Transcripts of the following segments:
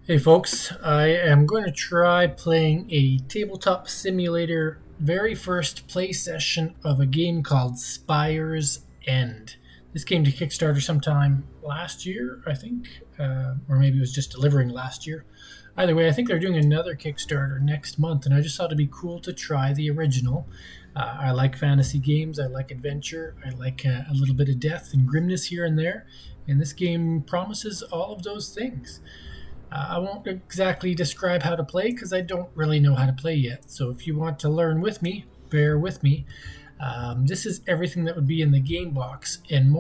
Hey folks, I am going to try playing a tabletop simulator very first play session of a game called Spire's End. This came to Kickstarter sometime last year, I think, or maybe it was just delivering last year. Either way, I think they're doing another Kickstarter next month, and I just thought it'd be cool to try the original. I like fantasy games, I like adventure, I like a little bit of death and grimness here and there, and this game promises all of those things. I won't exactly describe how to play because I don't really know how to play yet. So if you want to learn with me, bear with me. This is everything that would be in the game box, and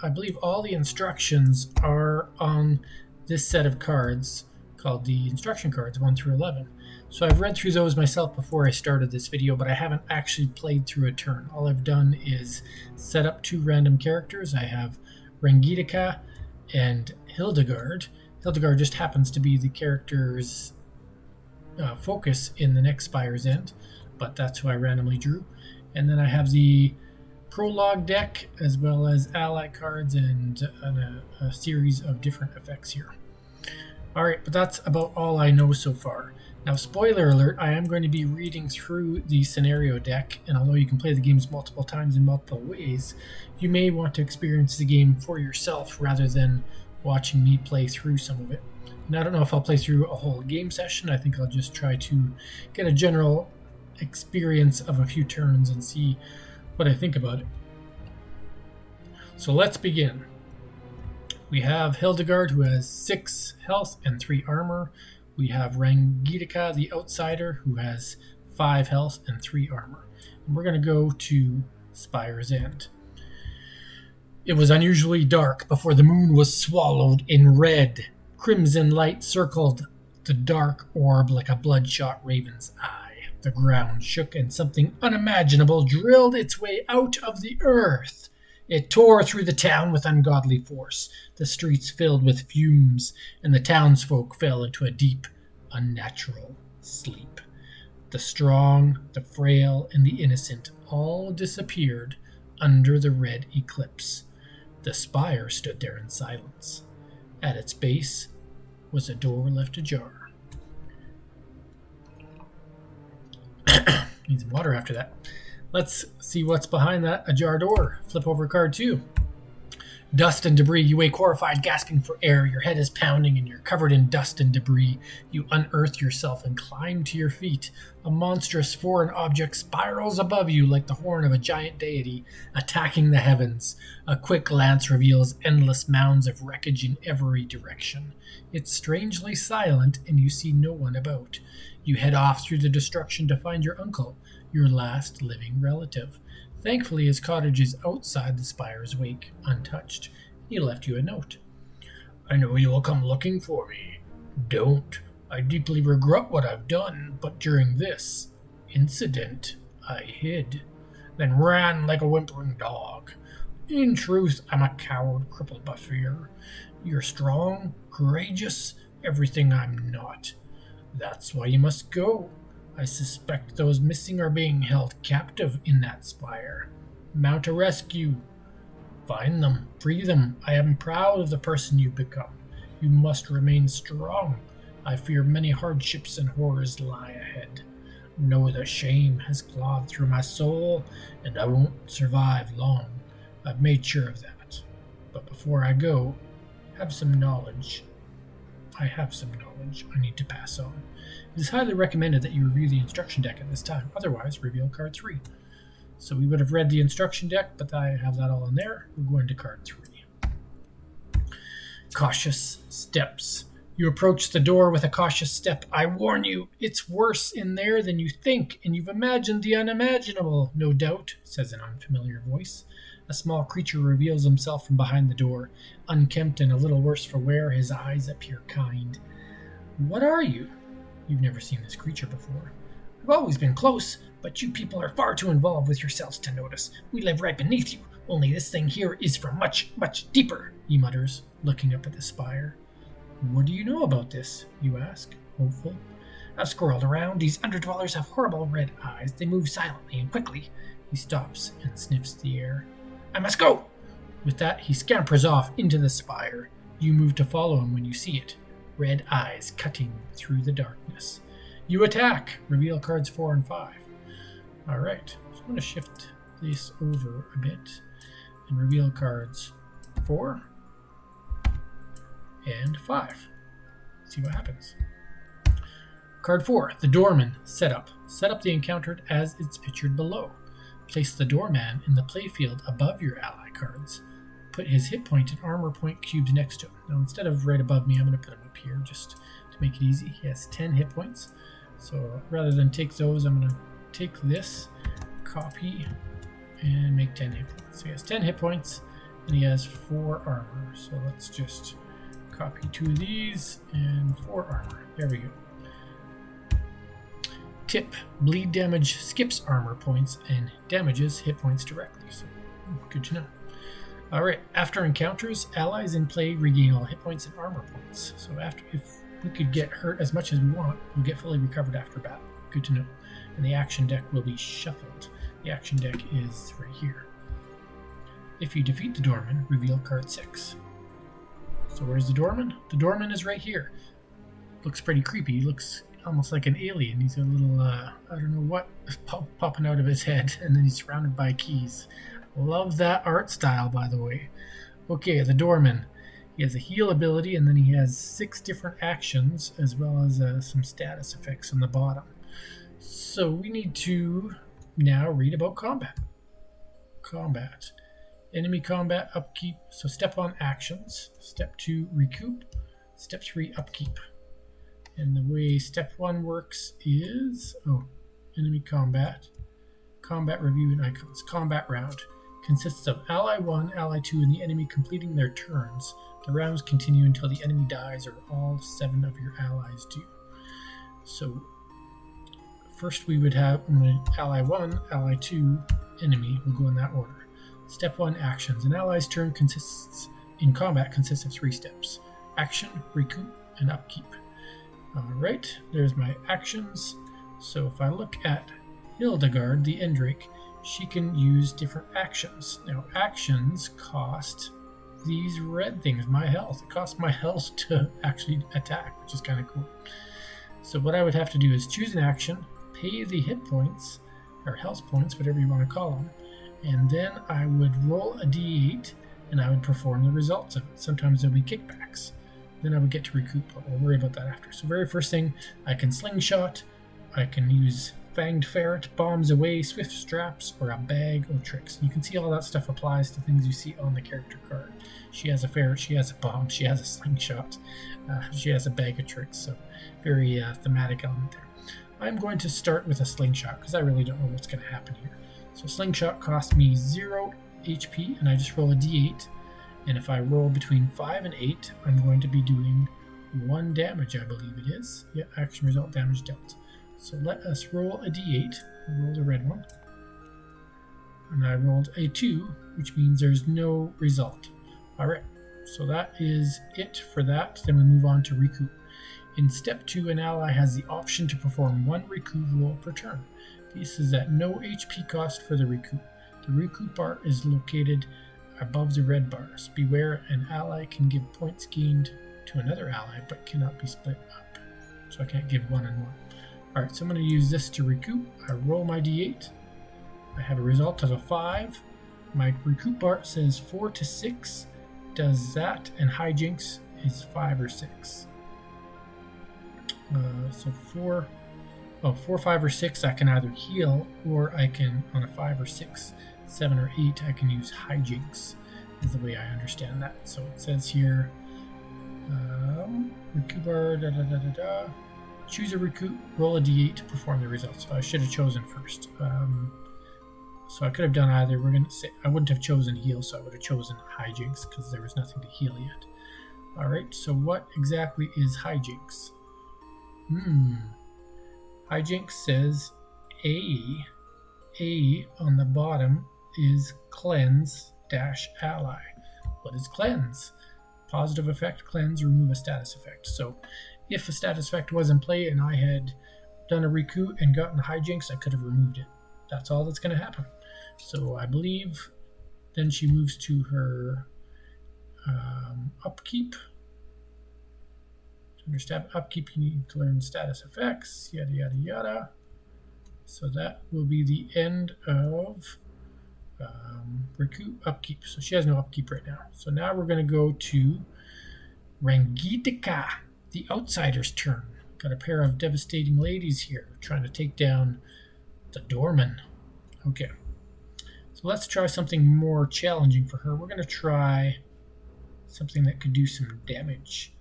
I believe all the instructions are on this set of cards called the instruction cards 1 through 11. So I've read through those myself before I started this video, but I haven't actually played through a turn. All I've done is set up two random characters. I have Rengitica and Hildegard. Hildegard just happens to be the character's focus in the next Spire's End, but that's who I randomly drew. And then I have the Prologue deck, as well as ally cards and a series of different effects here. Alright, but that's about all I know so far. Now, spoiler alert, I am going to be reading through the scenario deck, and although you can play the games multiple times in multiple ways, you may want to experience the game for yourself rather than watching me play through some of it. And I don't know if I'll play through a whole game session. I think I'll just try to get a general experience of a few turns and see what I think about it. So let's begin. We have Hildegard, who has 6 health and 3 armor. We have Rangitica, the outsider, who has 5 health and 3 armor. And we're going to go to Spire's End. It was unusually dark before the moon was swallowed in red. Crimson light circled the dark orb like a bloodshot raven's eye. The ground shook and something unimaginable drilled its way out of the earth. It tore through the town with ungodly force. The streets filled with fumes, and the townsfolk fell into a deep, unnatural sleep. The strong, the frail, and the innocent all disappeared under the red eclipse. The spire stood there in silence. At its base was a door left ajar. Need some water after that. Let's see what's behind that ajar door. Flip over card 2. Dust and debris. You wake horrified, gasping for air. Your head is pounding and you're covered in dust and debris. You unearth yourself and climb to your feet. A monstrous foreign object spirals above you like the horn of a giant deity, attacking the heavens. A quick glance reveals endless mounds of wreckage in every direction. It's strangely silent and you see no one about. You head off through the destruction to find your uncle, your last living relative. Thankfully, his cottage is outside the spire's wake, untouched. He left you a note. I know you will come looking for me. Don't. I deeply regret what I've done, but during this incident, I hid, then ran like a whimpering dog. In truth, I'm a coward crippled by fear. You're strong, courageous, everything I'm not. That's why you must go. I suspect those missing are being held captive in that spire. Mount a rescue. Find them, free them. I am proud of the person you've become. You must remain strong. I fear many hardships and horrors lie ahead. Know the shame has clawed through my soul, and I won't survive long. I've made sure of that. But before I go, have some knowledge. I have some knowledge I need to pass on. It is highly recommended that you review the instruction deck at this time, otherwise reveal card 3. So we would have read the instruction deck, but I have that all in there. We're going to card 3. Cautious steps. You approach the door with a cautious step. I warn you, it's worse in there than you think, and you've imagined the unimaginable, no doubt, says an unfamiliar voice. A small creature reveals himself from behind the door. Unkempt and a little worse for wear, his eyes appear kind. What are you? You've never seen this creature before. I've always been close, but you people are far too involved with yourselves to notice. We live right beneath you, only this thing here is from much, much deeper, he mutters, looking up at the spire. What do you know about this? You ask, hopeful. I've squirreled around. These underdwellers have horrible red eyes. They move silently and quickly. He stops and sniffs the air. I must go! With that, he scampers off into the spire. You move to follow him when you see it. red eyes cutting through the darkness. You attack! Reveal cards 4 and 5. Alright, so I'm going to shift this over a bit and reveal cards 4 and 5. See what happens. Card 4, the doorman. Setup. Set up the encountered as it's pictured below. Place the doorman in the playfield above your ally cards. Put his hit point and armor point cubed next to him. Now instead of right above me, I'm going to put him up here just to make it easy. He has 10 hit points. So rather than take those, I'm going to take this, copy, and make 10 hit points. So he has 10 hit points and he has 4 armor. So let's just copy 2 of these and 4 armor. There we go. Tip, bleed damage skips armor points and damages hit points directly. So good to know. Alright, after encounters, allies in play regain all hit points and armor points. So if we could get hurt as much as we want, we'll get fully recovered after battle. Good to know. And the action deck will be shuffled. The action deck is right here. If you defeat the doorman, reveal card 6. So where's the doorman? The doorman is right here. Looks pretty creepy. He looks almost like an alien. He's a little, I don't know what, popping out of his head, and then he's surrounded by keys. Love that art style, by the way. Okay, the doorman. He has a heal ability, and then he has 6 different actions, as well as some status effects on the bottom. So we need to now read about combat. Combat. Enemy combat, upkeep. So step 1, actions. Step 2, recoup. Step 3, upkeep. And the way step 1 works is, enemy combat. Combat review and icons. Combat round. Consists of ally 1, ally 2, and the enemy completing their turns. The rounds continue until the enemy dies or all 7 of your allies do. So first we would have ally 1, ally 2, enemy. We'll go in that order. Step 1, actions. An ally's turn in combat consists of 3 steps. Action, recoup, and upkeep. Alright, there's my actions. So if I look at Hildegard, the Endrake, she can use different actions. Now, actions cost these red things, my health. It costs my health to actually attack, which is kind of cool. So what I would have to do is choose an action, pay the hit points, or health points, whatever you want to call them, and then I would roll a d8, and I would perform the results of it. Sometimes there'll be kickbacks. Then I would get to recoup, but we'll worry about that after. So very first thing, I can slingshot, I can use Fanged Ferret, Bombs Away, Swift Straps, or a Bag of Tricks. You can see all that stuff applies to things you see on the character card. She has a ferret, she has a bomb, she has a slingshot, she has a Bag of Tricks, so very thematic element there. I'm going to start with a slingshot, because I really don't know what's going to happen here. So slingshot costs me 0 HP, and I just roll a d8, and if I roll between 5 and 8, I'm going to be doing 1 damage, I believe it is. Yeah, action result, damage dealt. So let us roll a d8. I rolled a red one. And I rolled a 2, which means there's no result. Alright, so that is it for that. Then we move on to recoup. In step 2, an ally has the option to perform 1 recoup roll per turn. This is at no HP cost for the recoup. The recoup bar is located above the red bars. Beware, an ally can give points gained to another ally, but cannot be split up. So I can't give 1 and 1. Alright, so I'm going to use this to recoup. I roll my d8. I have a result of a 5. My recoup bar says 4 to 6. Does that, and hijinks is 5 or 6. So 4, 5, or 6, I can either heal, or I can, on a 5 or 6, 7 or 8, I can use hijinks, is the way I understand that. So it says here, recoup bar, choose a recoup, roll a d8 to perform the results. So I should have chosen first. So I could have done either. We're going to say I wouldn't have chosen heal, so I would have chosen hijinks because there was nothing to heal yet. All right, so what exactly is hijinks? Hijinks says A on the bottom is cleanse-ally. What is cleanse? Positive effect, cleanse, remove a status effect. So if a status effect was in play and I had done a recoup and gotten hijinks, I could have removed it. That's all that's going to happen. So I believe then she moves to her upkeep. Under stab upkeep, you need to learn status effects, yada yada yada. So that will be the end of Riku upkeep. So she has no upkeep right now. So now we're going to go to Rangitika, the outsider's turn. Got a pair of devastating ladies here trying to take down the doorman. Okay. So let's try something more challenging for her. We're going to try something that could do some damage.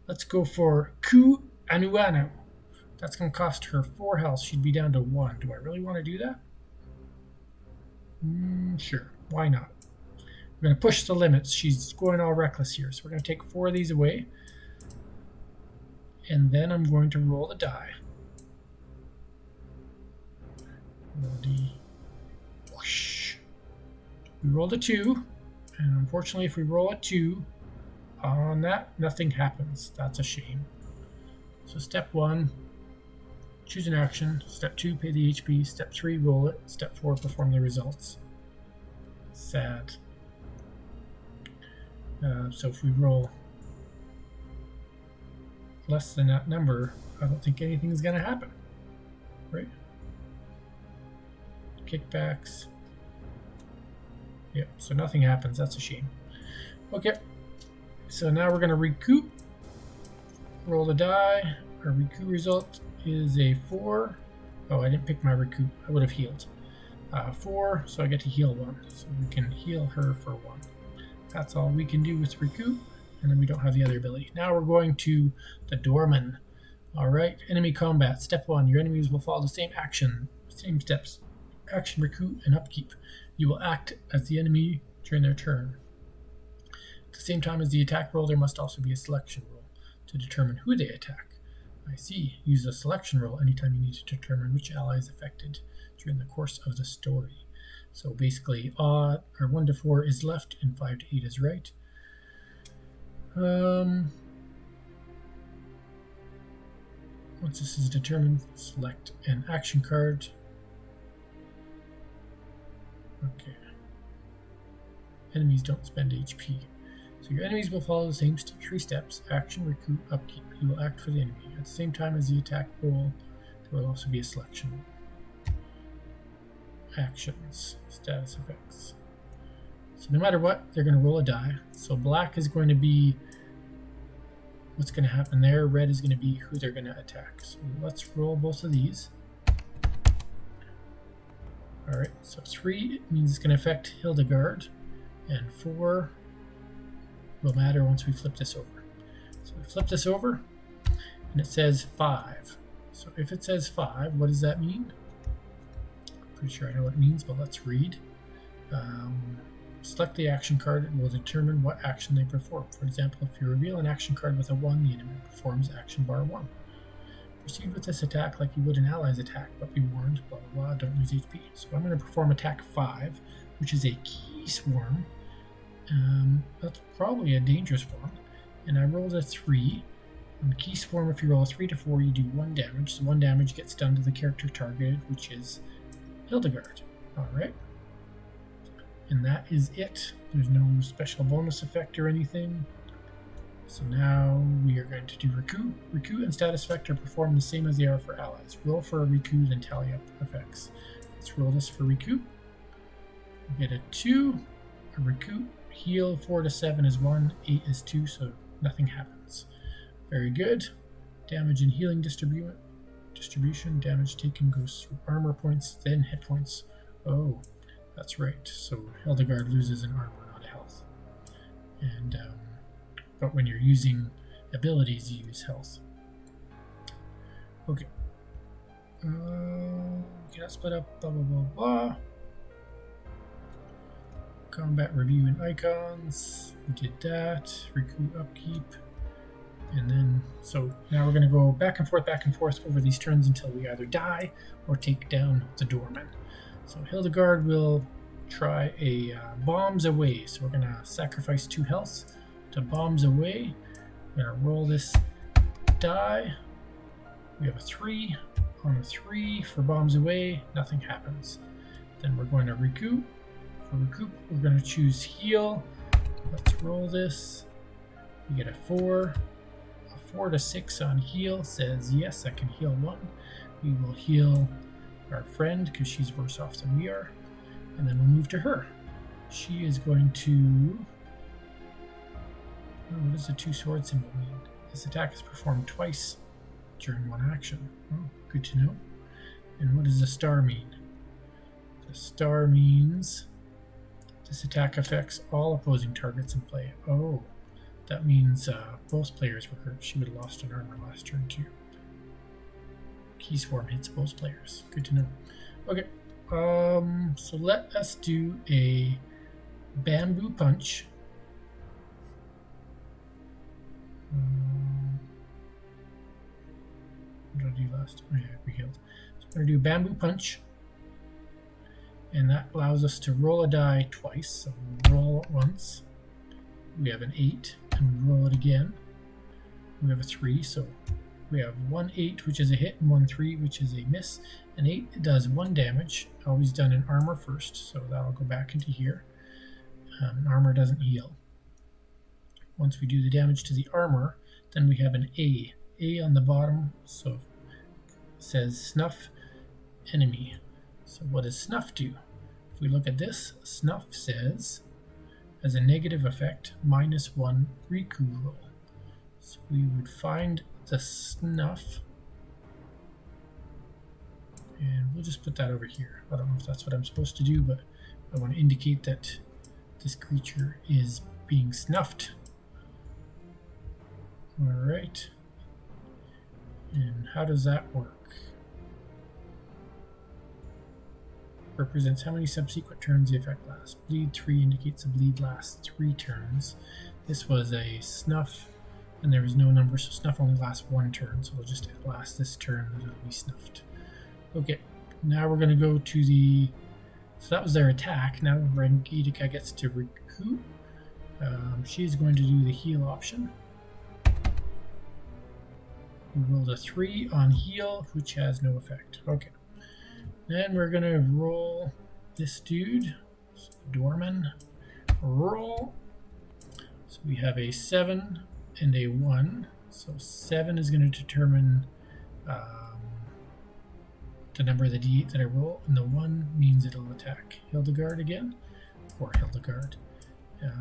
Let's go for Ku Anuanu. That's going to cost her 4 health. She'd be down to 1. Do I really want to do that? Sure. Why not? We're going to push the limits. She's going all reckless here. So we're going to take 4 of these away. And then I'm going to roll the die. Roll the whoosh. We rolled a 2. And unfortunately, if we roll a 2 on that, nothing happens. That's a shame. So step 1, choose an action. Step 2, pay the HP. Step 3, roll it. Step 4, perform the results. Sad. So if we roll less than that number, I don't think anything's going to happen. Right? Kickbacks. Yep, so nothing happens. That's a shame. Okay. So now we're going to recoup. Roll the die. Our recoup result is a 4. Oh, I didn't pick my recoup. I would have healed. 4, so I get to heal 1. So we can heal her for 1. That's all we can do with recoup, and then we don't have the other ability. Now we're going to the doorman. All right, enemy combat. Step 1, your enemies will follow the same steps. Action, recoup, and upkeep. You will act as the enemy during their turn. At the same time as the attack roll, there must also be a selection roll to determine who they attack. I see. Use a selection roll anytime you need to determine which ally is affected during the course of the story. So basically, 1 to 4 is left and 5 to 8 is right. Once this is determined, select an action card. Okay. Enemies don't spend HP. So your enemies will follow the same 3 steps: action, recoup, upkeep. You will act for the enemy. At the same time as the attack roll, there will also be a selection roll. Actions, status effects. So no matter what, they're going to roll a die. So black is going to be what's going to happen there. Red is going to be who they're going to attack. So let's roll both of these. Alright, so 3 means it's going to affect Hildegard, and 4 will matter once we flip this over. So we flip this over, and it says 5. So if it says 5, what does that mean? Pretty sure I know what it means, but let's read. Select the action card and will determine what action they perform. For example, if you reveal an action card with a 1, the enemy performs action bar 1. Proceed with this attack like you would an ally's attack, but be warned, blah blah blah, don't lose HP. So I'm going to perform attack 5, which is a key swarm. That's probably a dangerous one. And I rolled a 3. On key swarm, if you roll a 3 to 4, you do 1 damage. So 1 damage gets done to the character targeted, which is Hildegard. Alright. And that is it. There's no special bonus effect or anything. So now we are going to do Riku. Riku and status effect are performed the same as they are for allies. Roll for a Riku, then tally up effects. Let's roll this for Riku. We get a 2. A Riku. Heal 4 to 7 is 1. 8 is 2, so nothing happens. Very good. Damage and healing distribution. Damage taken goes through armor points, then hit points. Oh, that's right. So Hildegard loses an armor, not a health. And but when you're using abilities, you use health. Okay. Cannot split up. Blah blah blah blah. Combat review and icons. We did that. Riku upkeep. And then, so now we're going to go back and forth over these turns until we either die or take down the doorman. So Hildegard will try a bombs away. So we're going to sacrifice 2 health to bombs away. We're going to roll this die. We have a 3. On a 3 for bombs away, nothing happens. Then we're going to recoup. For recoup, we're going to choose heal. Let's roll this. We get a 4. 4 to 6 on heal says yes, I can heal 1. We will heal our friend because she's worse off than we are. And then we'll move to her. She is going to... Oh, what does the 2 sword symbol mean? This attack is performed twice during one action. Oh, good to know. And what does the star mean? The star means this attack affects all opposing targets in play. Oh, that means both players were hurt. She would have lost an armor last turn too. Key swarm hits both players. Good to know. Okay, so let us do a bamboo punch. What did I do last time? Oh, yeah, we healed. So I'm going to do bamboo punch. And that allows us to roll a die twice. So we'll roll it once. We have an 8, and we roll it again. We have a 3, so we have 1 8, which is a hit, and 1 3, which is a miss. An 8 it does 1 damage, always done in armor first, so that'll go back into here. Armor doesn't heal. Once we do the damage to the armor, then we have an A. A on the bottom, so it says snuff enemy. So what does snuff do? If we look at this, snuff says, as a negative effect, -1 Riku roll. So we would find the snuff, and we'll just put that over here. I don't know if that's what I'm supposed to do, but I want to indicate that this creature is being snuffed. Alright. And how does that work? Represents how many subsequent turns the effect lasts. Bleed 3 indicates the bleed lasts 3 turns. This was a snuff, and there was no number, so snuff only lasts 1 turn, so we'll just last this turn and it'll be snuffed. Okay, now we're going to go to the... So that was their attack. Now Rangitika gets to recoup. She's going to do the heal option. We rolled a 3 on heal, which has no effect. Okay. Then we're going to roll this dude, so doorman, roll. So we have a 7 and a 1. So 7 is going to determine the number of the d8 that I roll, and the 1 means it'll attack Hildegard again, or Hildegard.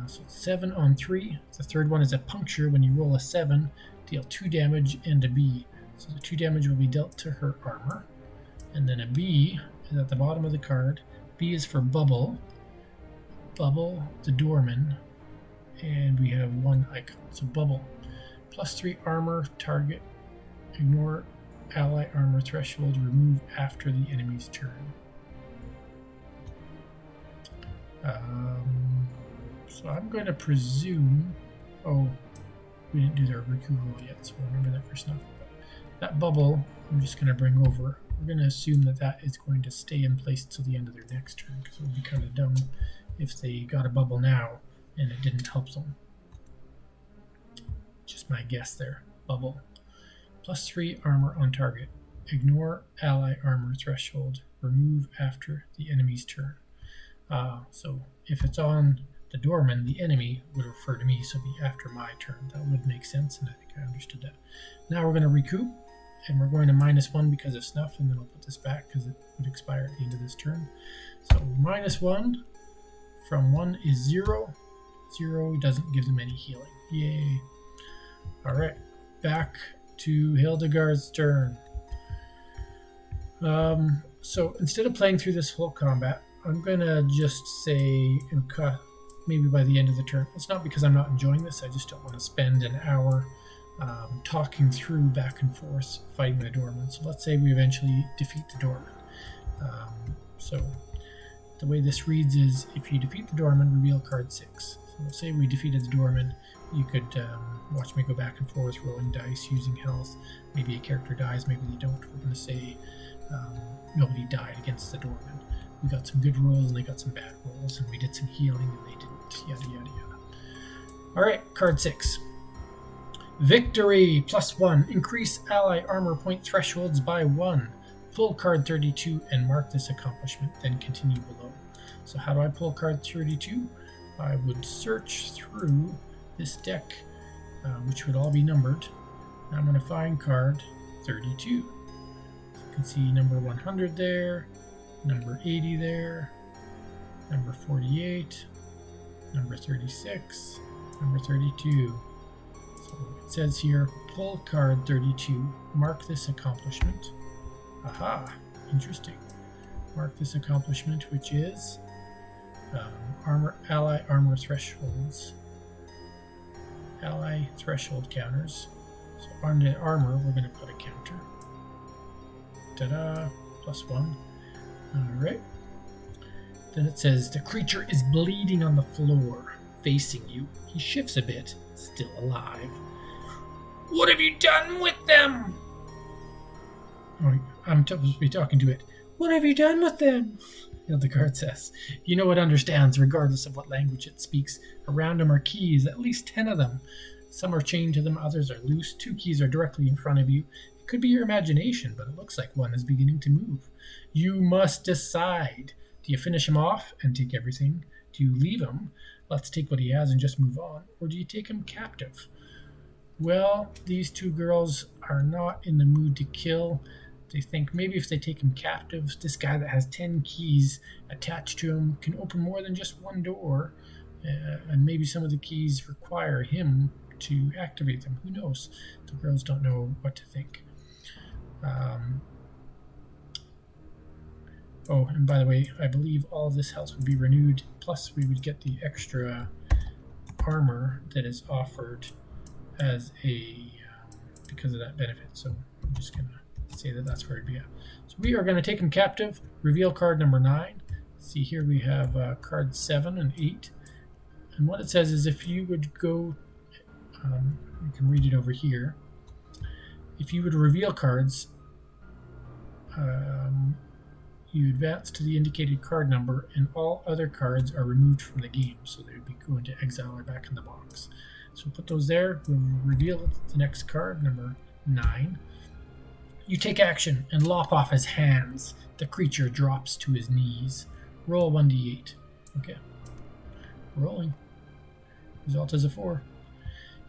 So 7 on 3. The third one is a puncture. When you roll a 7, deal 2 damage and a B. So the 2 damage will be dealt to her armor. And then a B is at the bottom of the card. B is for Bubble. Bubble, the doorman. And we have 1 icon. So Bubble. +3 armor, target. Ignore ally armor threshold. Remove after the enemy's turn. So I'm going to presume... Oh, we didn't do their Riku roll yet, so we'll remember that for snuff. That bubble, I'm just going to bring over. We're going to assume that that is going to stay in place till the end of their next turn, because it would be kind of dumb if they got a bubble now and it didn't help them. Just my guess there. Bubble. +3 armor on target. Ignore ally armor threshold. Remove after the enemy's turn. So if it's on the doorman, the enemy would refer to me, so it'd be after my turn. That would make sense, and I think I understood that. Now we're going to recoup, and we're going to -1 because of snuff, and then I'll put this back because it would expire at the end of this turn. So -1 from 1 is 0. 0 doesn't give them any healing. Yay. Alright, back to Hildegard's turn. So instead of playing through this whole combat, I'm going to just say, maybe by the end of the turn. It's not because I'm not enjoying this, I just don't want to spend an hour talking through back and forth fighting the doorman. So let's say we eventually defeat the doorman. So the way this reads is, if you defeat the doorman, reveal card 6. So let's say we defeated the doorman. You could watch me go back and forth rolling dice, using health. Maybe a character dies, maybe they don't. We're going to say nobody died against the doorman. We got some good rolls and they got some bad rolls, and we did some healing and they didn't, yada yada yada. Alright, card 6. Victory, +1. Increase ally armor point thresholds by 1. Pull card 32 and mark this accomplishment, then continue below. So how do I pull card 32? I would search through this deck, which would all be numbered. Now I'm going to find card 32. You can see number 100 there, number 80 there, number 48, number 36, number 32. So it says here, pull card 32, mark this accomplishment. Aha, interesting. Mark this accomplishment, which is ally armor thresholds. Ally threshold counters. So on the armor, we're going to put a counter. Ta-da, +1. Alright. Then it says, the creature is bleeding on the floor, facing you. He shifts a bit, still alive. What have you done with them? Oh, I'm supposed to be talking to it. What have you done with them? The card says. You know it understands, regardless of what language it speaks. Around him are keys, at least 10 of them. Some are chained to them, others are loose. 2 keys are directly in front of you. It could be your imagination, but it looks like one is beginning to move. You must decide. Do you finish him off and take everything? Do you leave him? Let's take what he has and just move on. Or do you take him captive? Well, these 2 girls are not in the mood to kill. They think maybe if they take him captive, this guy that has 10 keys attached to him can open more than just one door. And maybe some of the keys require him to activate them. Who knows? The girls don't know what to think. Oh, and by the way, I believe all of this health would be renewed. Plus, we would get the extra armor that is offered as a because of that benefit. So I'm just going to say that that's where it'd be at. So we are going to take him captive. Reveal card number 9. See here we have cards 7 and 8. And what it says is if you would go, you can read it over here. If you would reveal cards, you advance to the indicated card number, and all other cards are removed from the game, so they would be going to exile or back in the box. So we'll put those there. We'll reveal the next card, number 9. You take action and lop off his hands. The creature drops to his knees. Roll 1d8. Okay. Rolling. Result is a 4.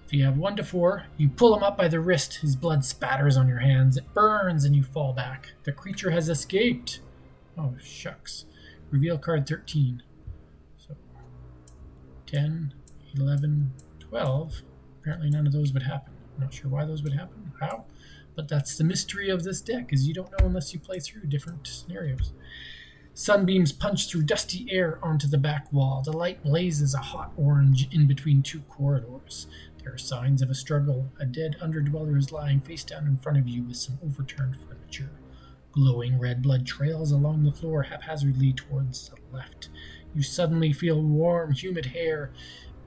If you have 1 to 4, you pull him up by the wrist. His blood spatters on your hands. It burns and you fall back. The creature has escaped. Oh, shucks. Reveal card 13. So 10, 11, 12. Apparently none of those would happen. I'm not sure why those would happen. How? But that's the mystery of this deck, is you don't know unless you play through different scenarios. Sunbeams punch through dusty air onto the back wall. The light blazes a hot orange in between 2 corridors. There are signs of a struggle. A dead underdweller is lying face down in front of you with some overturned furniture. Glowing red blood trails along the floor haphazardly towards the left. You suddenly feel warm, humid air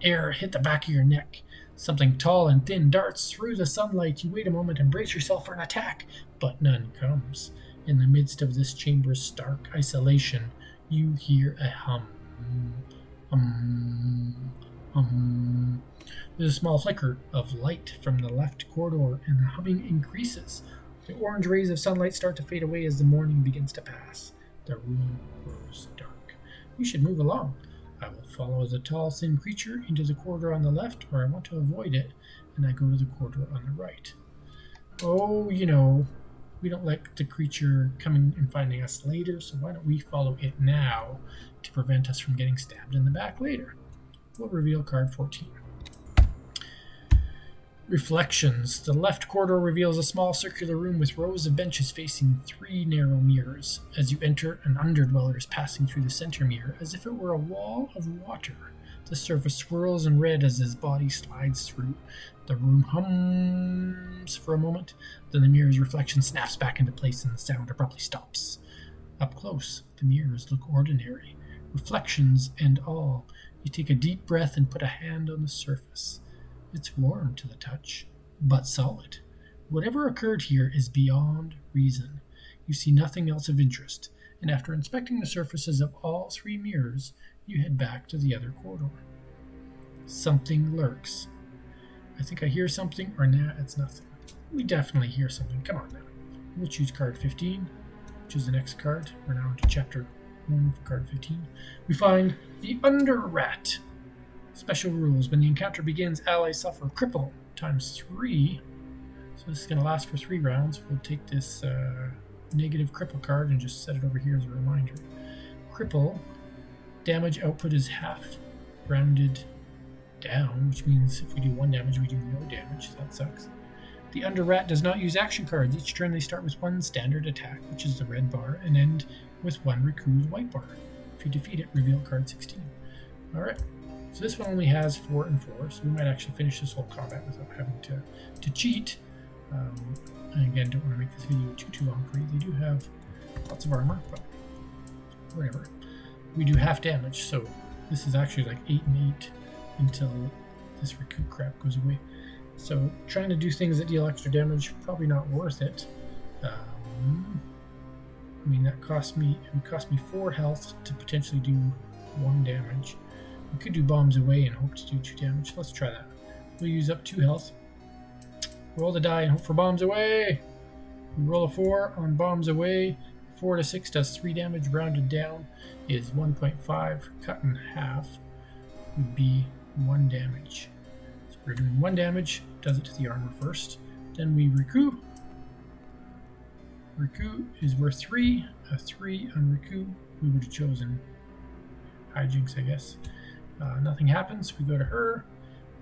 hit the back of your neck. Something tall and thin darts through the sunlight. You wait a moment and brace yourself for an attack, but none comes. In the midst of this chamber's stark isolation, you hear a hum. There's a small flicker of light from the left corridor, and the humming increases. The orange rays of sunlight start to fade away as the morning begins to pass. The room grows dark. You should move along. I will follow the tall, thin creature into the corridor on the left, or I want to avoid it, and I go to the corridor on the right. Oh, you know, we don't like the creature coming and finding us later, so why don't we follow it now to prevent us from getting stabbed in the back later? We'll reveal card 14. Reflections. The left corridor reveals a small circular room with rows of benches facing 3 narrow mirrors. As you enter, an underdweller is passing through the center mirror as if it were a wall of water. The surface swirls in red as his body slides through. The room hums for a moment, then the mirror's reflection snaps back into place and the sound abruptly stops. Up close, the mirrors look ordinary. Reflections and all. You take a deep breath and put a hand on the surface. It's warm to the touch, but solid. Whatever occurred here is beyond reason. You see nothing else of interest, and after inspecting the surfaces of all 3 mirrors, you head back to the other corridor. Something lurks. I think I hear something, or nah, it's nothing. We definitely hear something. Come on now. We'll choose card 15, which is the next card. We're now into chapter 1 for card 15. We find the Under Rat. Special rules. When the encounter begins, allies suffer cripple ×3. So this is going to last for 3 rounds. We'll take this negative cripple card and just set it over here as a reminder. Cripple, damage output is half rounded down, which means if we do 1 damage, we do no damage. That sucks. The Under Rat does not use action cards. Each turn they start with 1 standard attack, which is the red bar, and end with 1 Riku's white bar. If you defeat it, reveal card 16. Alright, so this one only has 4 and 4, so we might actually finish this whole combat without having to cheat. And again, don't want to make this video too long for you. They do have lots of armor, but whatever. We do half damage, so this is actually like 8 and 8 until this Riku crap goes away. So trying to do things that deal extra damage, probably not worth it. I mean, it would cost me 4 health to potentially do 1 damage. We could do bombs away and hope to do 2 damage. Let's try that. We'll use up 2 health. Roll the die and hope for bombs away. We roll a 4 on bombs away. 4 to 6 does 3 damage. Rounded down is 1.5. Cut in half would be 1 damage. So we're doing 1 damage. Does it to the armor first. Then we Riku. Riku is worth 3. A 3 on Riku. We would have chosen Hijinks, I guess. Nothing happens. We go to her.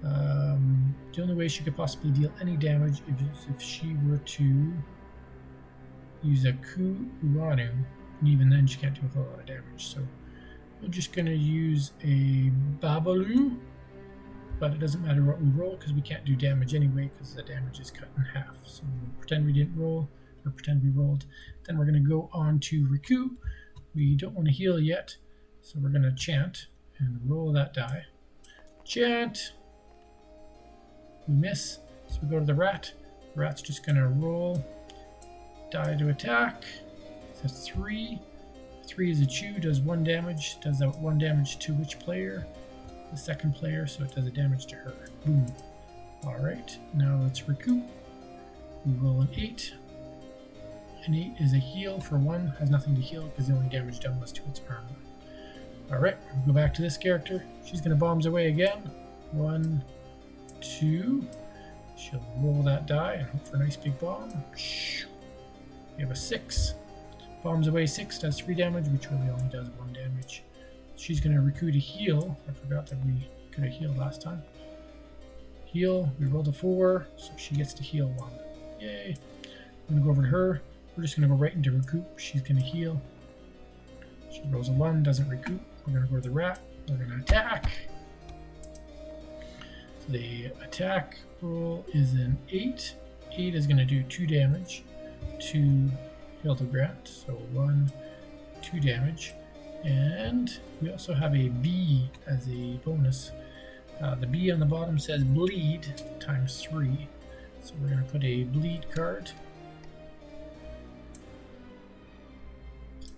The only way she could possibly deal any damage is if she were to use a Ku Uranu, and even then she can't do a whole lot of damage. So we're just going to use a Babalu, but it doesn't matter what we roll because we can't do damage anyway because the damage is cut in half. So we'll pretend we didn't roll, or pretend we rolled. Then we're going to go on to Riku. We don't want to heal yet, so we're going to chant and roll that die. Chant! We miss, so we go to the rat. The rat's just going to roll die to attack. It's a 3. 3 is a chew, does 1 damage. Does that 1 damage to which player? The second player, so it does a damage to her. Boom. Alright, now let's Riku. We roll an 8. An 8 is a heal for 1, has nothing to heal because the only damage done was to its armor. Alright, we'll go back to this character. She's going to bombs away again. 1, 2. She'll roll that die and hope for a nice big bomb. We have a 6. Bombs away 6, does 3 damage, which really only does 1 damage. She's going to Riku to heal. I forgot that we could have healed last time. Heal, we rolled a 4, so she gets to heal 1. Yay. I'm going to go over to her. We're just going to go right into Recoup. She's going to heal. She rolls a 1, doesn't recoup. We're going to go to the rat. We're going to attack. So the attack roll is an 8. 8 is going to do 2 damage to Hildegrand. So 1, 2 damage. And we also have a B as a bonus. The B on the bottom says bleed times 3. So we're going to put a bleed card.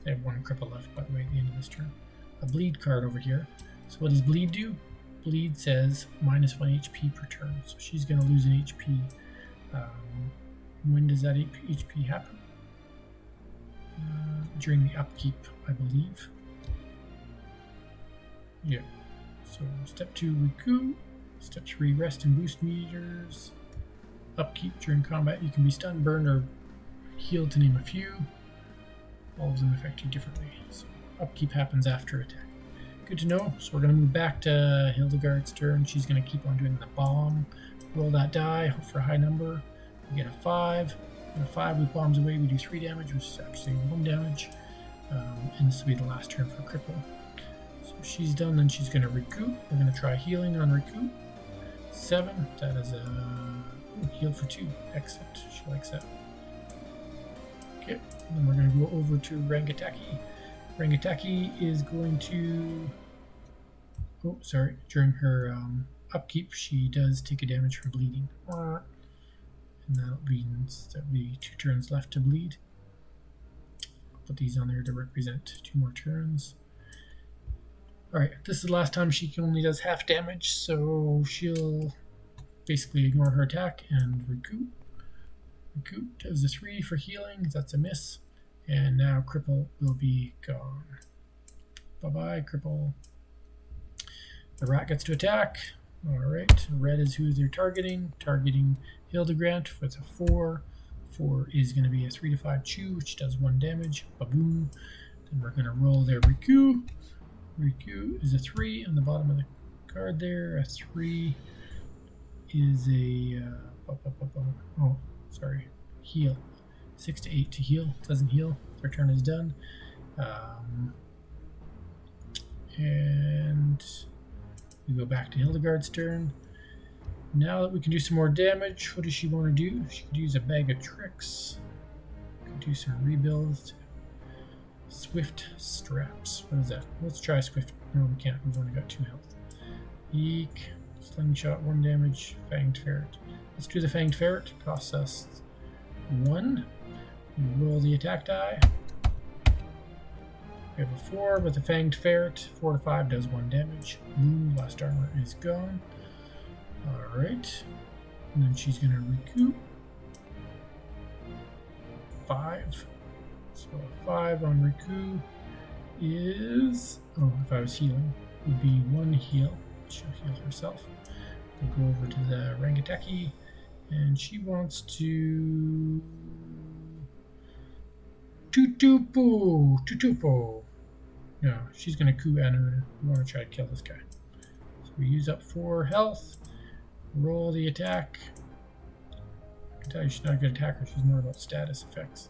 I have 1 cripple left, by the way, at the end of this turn. A bleed card over here. So what does bleed do? Bleed says minus 1 HP per turn. So she's going to lose an HP. When does that HP happen? During the upkeep, I believe. Yeah. So step 2, Riku. Step 3, rest and boost meters. Upkeep during combat. You can be stunned, burned, or healed, to name a few. All of them affect you differently. So upkeep happens after attack. Good to know. So we're going to move back to Hildegard's turn. She's going to keep on doing the bomb. Roll that die. Hope for a high number. We get a 5. And a 5 with bombs away, we do 3 damage, which is actually 1 damage. And this will be the last turn for Cripple. So she's done, then she's going to recoup. We're going to try healing on recoup. 7. That is a heal for 2. Excellent. She likes that. Okay. Then we're going to go over to Rangataki. Rangataki is going to... Oh, sorry. During her upkeep, she does take a damage from bleeding. And that means that we 2 turns left to bleed. I'll put these on there to represent 2 more turns. Alright, this is the last time she only does half damage, so she'll basically ignore her attack and recoup. Recoup does a 3 for healing, that's a miss. And now Cripple will be gone. Bye-bye, Cripple. The rat gets to attack. Alright, red is who they're targeting. Targeting Hildegrand with a 4. 4 is going to be a 3 to 5 chew, which does 1 damage. Baboom. Then we're going to roll their Riku. Riku is a 3 on the bottom of the card there. A 3 is a heal. 6 to 8 to heal. Doesn't heal. Their turn is done. And we go back to Hildegard's turn. Now that we can do some more damage, what does she want to do? She could use a bag of tricks. Could do some rebuilds. Swift straps. What is that? Let's try swift. No, we can't. We've only got 2 health. Eek. Slingshot, 1 damage. Fanged ferret. Let's do the fanged ferret. Costs us 1. We roll the attack die. We have a 4 with the fanged ferret. 4 to 5 does 1 damage. Boom. Last armor is gone. Alright. And then she's going to recoup. 5. So a 5 on Riku is... Oh, if I was healing, would be 1 heal. She'll heal herself. We'll go over to the Rangateki, and she wants to... Tutupo. No, she's going to coup Anu. We want to try to kill this guy. So we use up 4 health. Roll the attack. I can tell you she's not a good attacker. She's more about status effects.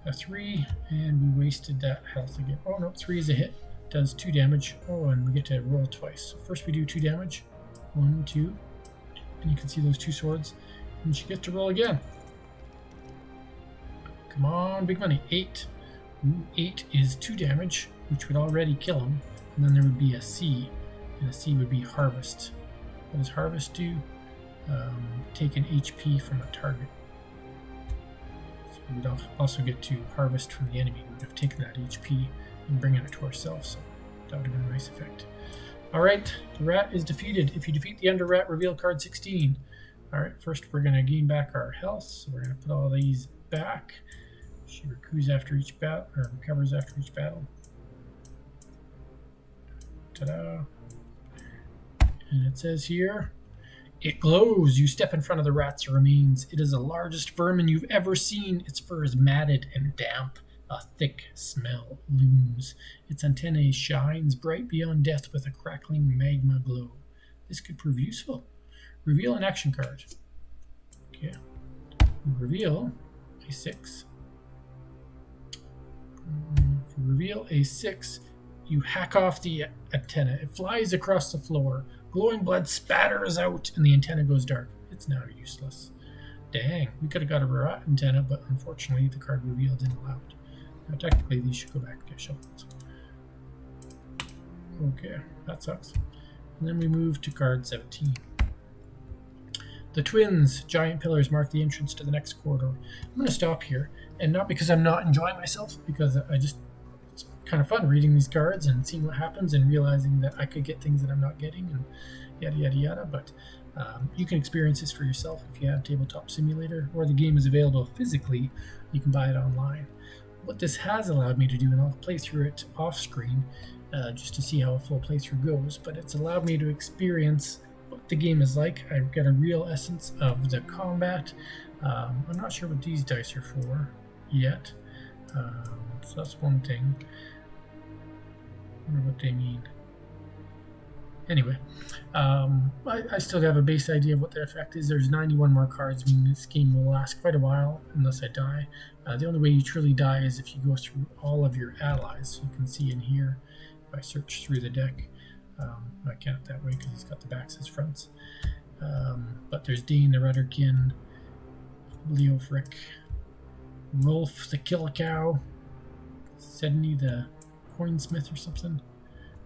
A 3, and we wasted that health again. Oh no, 3 is a hit. Does 2 damage. Oh, and we get to roll twice. So first we do 2 damage. 1, 2. And you can see those 2 swords. And she gets to roll again. Come on, big money. 8. Ooh, 8 is 2 damage, which would already kill him. And then there would be a C. And a C would be harvest. What does harvest do? Take an HP from a target. So we'd also get to harvest from the enemy. We would have taken that HP and bring it to ourselves. So that would have been a nice effect. Alright, the rat is defeated. If you defeat the under rat, reveal card 16. Alright, first we're going to gain back our health. So we're going to put all these back. She recovers after each battle, or recovers after each battle. Ta-da! And it says here, it glows. You step in front of the rat's remains. It is the largest vermin you've ever seen. Its fur is matted and damp. A thick smell looms. Its antennae shines bright beyond death with a crackling magma glow. This could prove useful. Reveal an action card. Okay. Reveal a 6. Reveal a 6. You hack off the antenna. It flies across the floor. Glowing blood spatters out, and the antenna goes dark. It's now useless. Dang, we could have got a rat antenna, but unfortunately the card reveal didn't allow it. Now technically these should go back to shuffles. Okay, that sucks. And then we move to card 17. The twins, giant pillars, mark the entrance to the next corridor. I'm going to stop here, and not because I'm not enjoying myself, because it's kind of fun reading these cards and seeing what happens and realizing that I could get things that I'm not getting and yada yada yada. But you can experience this for yourself if you have Tabletop Simulator, or the game is available physically. You can buy it online. What this has allowed me to do, and I'll play through it off screen just to see how a full playthrough goes, but it's allowed me to experience what the game is like. I've got a real essence of the combat. I'm not sure what these dice are for yet, so that's one thing. I wonder what they mean. Anyway, I still have a base idea of what the effect is. There's 91 more cards, meaning this game will last quite a while unless I die. The only way you truly die is if you go through all of your allies. You can see in here, if I search through the deck, I can't that way because he's got the backs as fronts. But there's Dane the Rudderkin, Leofric, Rolf the Killacow, Sedney the Coinsmith or something,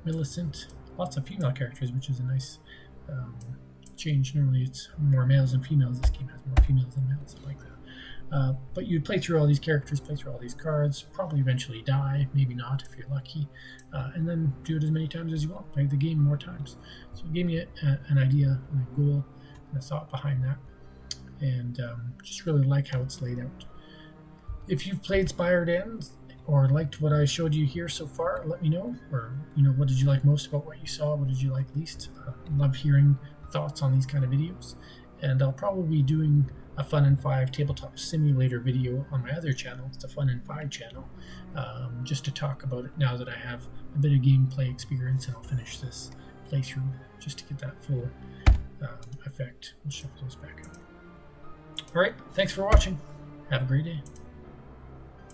Millicent. Lots of female characters, which is a nice change. Normally it's more males than females. This game has more females than males. I like that. But you play through all these characters, play through all these cards, probably eventually die, maybe not if you're lucky, and then do it as many times as you want. Play the game more times. So it gave me an idea and a goal and a thought behind that, and just really like how it's laid out. If you've played Spire or liked what I showed you here so far, let me know. Or, what did you like most about what you saw? What did you like least? Love hearing thoughts on these kind of videos. And I'll probably be doing a Fun in 5 tabletop simulator video on my other channel. It's the Fun in 5 channel, just to talk about it now that I have a bit of gameplay experience, and I'll finish this playthrough just to get that full effect. We'll shuffle those back up. All right, thanks for watching. Have a great day.